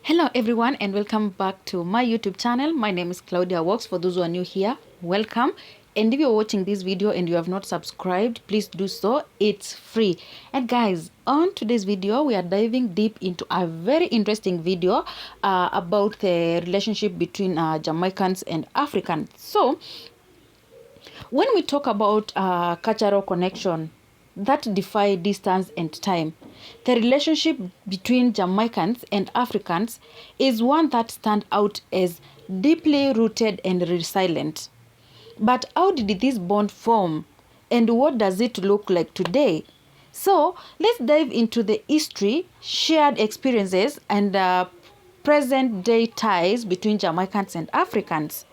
Hello everyone and welcome back to my YouTube channel. My name is Claudia Walks. For those who are new here, welcome. And if you're watching this video and you have not subscribed, please do so. It's free. And guys, on today's video, we are diving deep into a very interesting video about the relationship between Jamaicans and Africans. So, when we talk about cultural connection that defy distance and time, the relationship between Jamaicans and Africans is one that stands out as deeply rooted and resilient. But how did this bond form, and what does it look like today? So let's dive into the history, shared experiences, and present day ties between Jamaicans and Africans.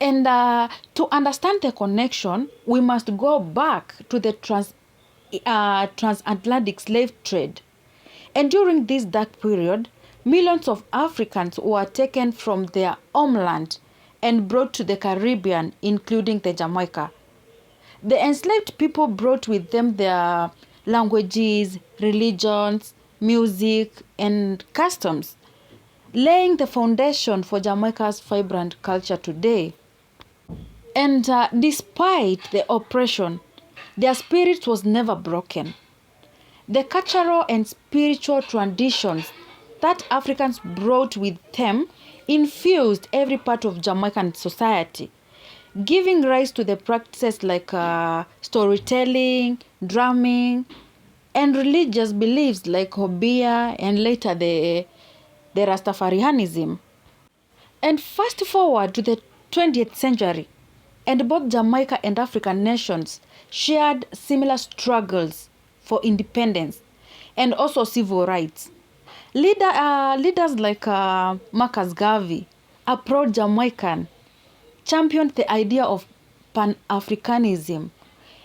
And to understand the connection, we must go back to the transatlantic slave trade. And during this dark period, millions of Africans were taken from their homeland and brought to the Caribbean, including the Jamaica. The enslaved people brought with them their languages, religions, music, and customs, laying the foundation for Jamaica's vibrant culture today. And despite the oppression, their spirit was never broken. The cultural and spiritual traditions that Africans brought with them infused every part of Jamaican society, giving rise to the practices like storytelling, drumming, and religious beliefs like Hobia and later the Rastafarianism. And fast forward to the 20th century, and both Jamaica and African nations shared similar struggles for independence and also civil rights. Leaders like Marcus Garvey, a proud Jamaican, championed the idea of Pan-Africanism,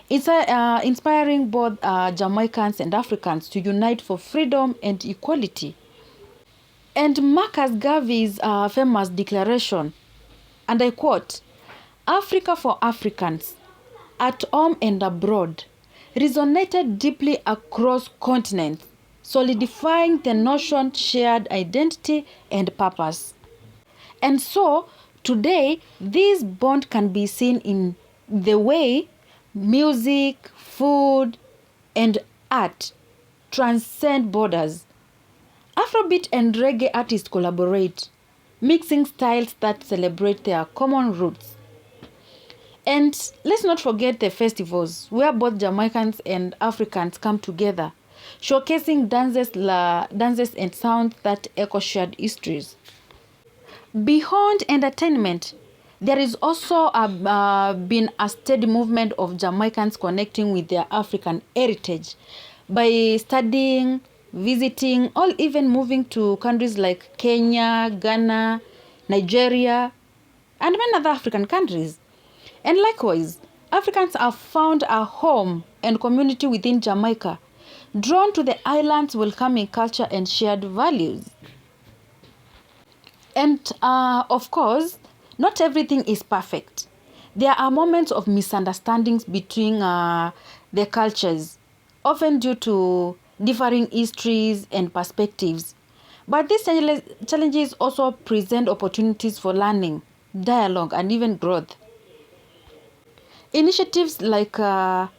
inspiring both Jamaicans and Africans to unite for freedom and equality. And Marcus Garvey's famous declaration, and I quote, "Africa for Africans, at home and abroad," resonated deeply across continents, solidifying the notion's shared identity and purpose. And so, today, this bond can be seen in the way music, food, and art transcend borders. Afrobeat and reggae artists collaborate, mixing styles that celebrate their common roots. And let's not forget the festivals where both Jamaicans and Africans come together, showcasing dances and sounds that echo shared histories. Beyond entertainment, there is also been a steady movement of Jamaicans connecting with their African heritage by studying, visiting, or even moving to countries like Kenya, Ghana, Nigeria, and many other African countries. And likewise, Africans have found a home and community within Jamaica, drawn to the island's welcoming culture and shared values. And of course, not everything is perfect. There are moments of misunderstandings between the cultures, often due to differing histories and perspectives. But these challenges also present opportunities for learning, dialogue, and even growth. Initiatives like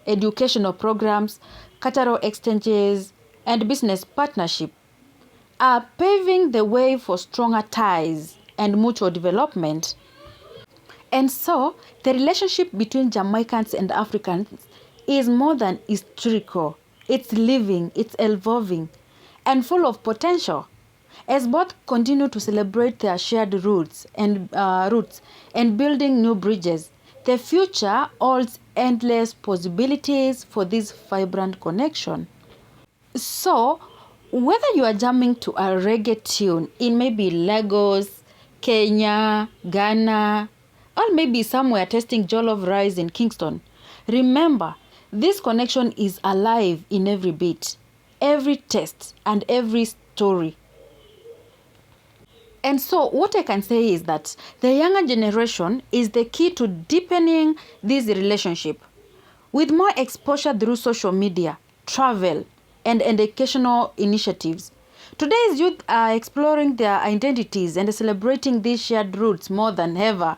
educational programs, cultural exchanges, and business partnership are paving the way for stronger ties and mutual development. And so, the relationship between Jamaicans and Africans is more than historical. It's living, it's evolving, and full of potential. As both continue to celebrate their shared roots and building new bridges, the future holds endless possibilities for this vibrant connection. So, whether you are jamming to a reggae tune in maybe Lagos, Kenya, Ghana, or maybe somewhere tasting jollof rice in Kingston, remember, this connection is alive in every beat, every taste, and every story. And so what I can say is that the younger generation is the key to deepening this relationship. With more exposure through social media, travel, and educational initiatives, Today's youth are exploring their identities and celebrating these shared roots more than ever.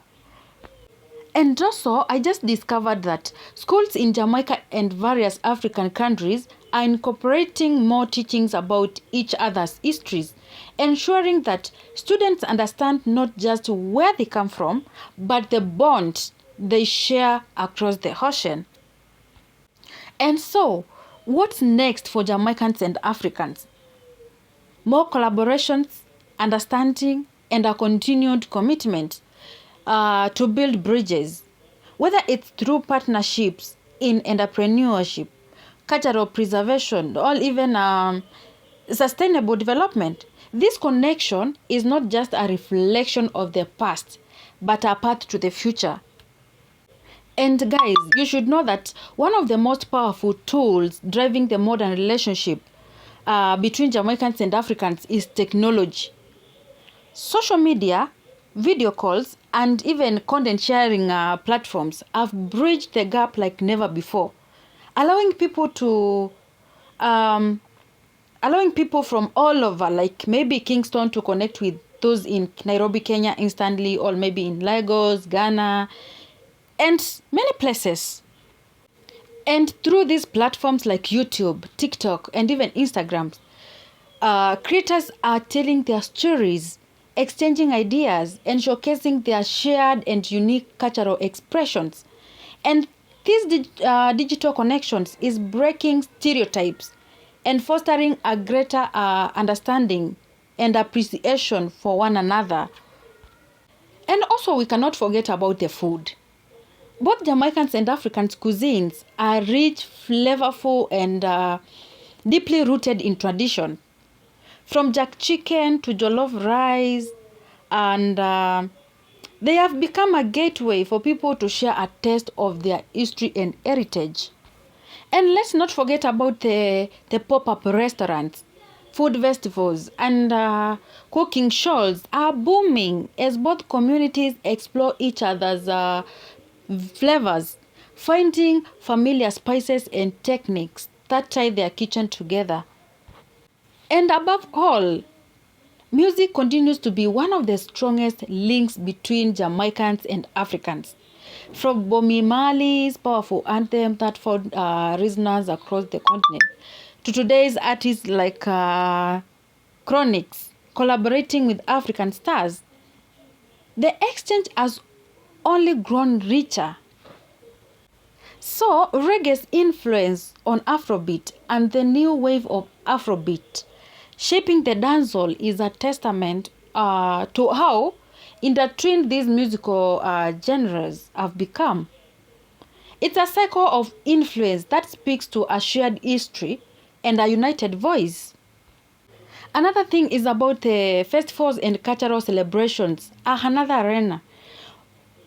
And also, I just discovered that schools in Jamaica and various African countries are incorporating more teachings about each other's histories, ensuring that students understand not just where they come from, but the bonds they share across the ocean. And so, what's next for Jamaicans and Africans? More collaborations, understanding, and a continued commitment to build bridges, whether it's through partnerships in entrepreneurship, cultural preservation, or even sustainable development. This connection is not just a reflection of the past, but a path to the future. And guys, you should know that one of the most powerful tools driving the modern relationship between Jamaicans and Africans is technology. Social media, video calls, and even content sharing platforms have bridged the gap like never before, allowing people to allowing people from all over, like maybe Kingston, to connect with those in Nairobi, Kenya instantly, or maybe in Lagos, Ghana, and many places. And through these platforms like YouTube, TikTok, and even Instagram, creators are telling their stories, exchanging ideas, and showcasing their shared and unique cultural expressions. And these digital connections is breaking stereotypes and fostering a greater understanding and appreciation for one another. And also, we cannot forget about the food. Both Jamaicans and Africans cuisines are rich, flavorful, and deeply rooted in tradition. From jack chicken to jollof rice, and they have become a gateway for people to share a taste of their history and heritage. And let's not forget about the pop-up restaurants. Food festivals and cooking shows are booming as both communities explore each other's flavors, finding familiar spices and techniques that tie their kitchen together. And above all, music continues to be one of the strongest links between Jamaicans and Africans. From Bomi Marley's powerful anthem that found resonance across the continent, to today's artists like Chronix collaborating with African stars, the exchange has only grown richer. So, reggae's influence on Afrobeat and the new wave of Afrobeat shaping the dancehall is a testament to how intertwined these musical genres have become. It's a cycle of influence that speaks to a shared history and a united voice. Another thing is about the festivals and cultural celebrations are another arena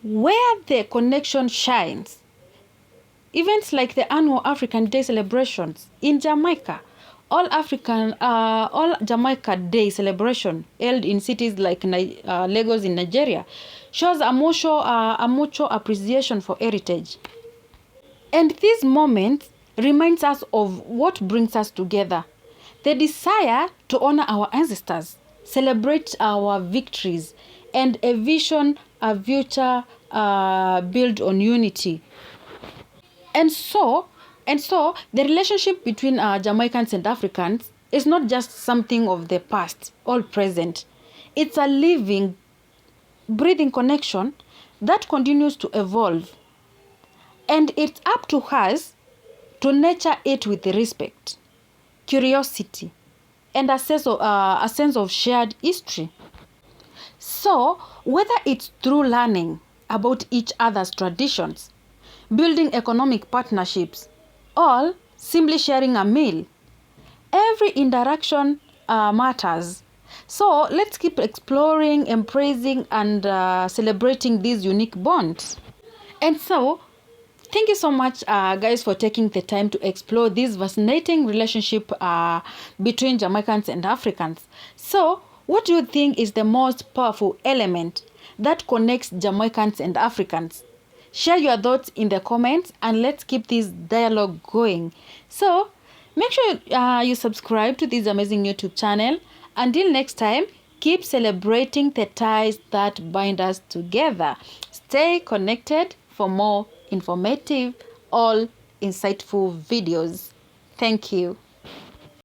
where the connection shines. Events like the annual African Day celebrations in Jamaica, all Jamaica Day celebration held in cities like Lagos in Nigeria, shows a mutual appreciation for heritage. And these moments reminds us of what brings us together: the desire to honor our ancestors, celebrate our victories, and a future built on unity. And so the relationship between Jamaicans and Africans is not just something of the past, all present. It's a living, breathing connection that continues to evolve. And it's up to us to nurture it with respect, curiosity, and a sense of shared history. So, whether it's through learning about each other's traditions, building economic partnerships, or simply sharing a meal, every interaction matters. So let's keep exploring, embracing, and celebrating these unique bonds. And so, thank you so much, guys, for taking the time to explore this fascinating relationship between Jamaicans and Africans. So, what do you think is the most powerful element that connects Jamaicans and Africans? Share your thoughts in the comments and let's keep this dialogue going. So, make sure you subscribe to this amazing YouTube channel Until next time, keep celebrating the ties that bind us together. Stay connected for more informative, all insightful videos. Thank you.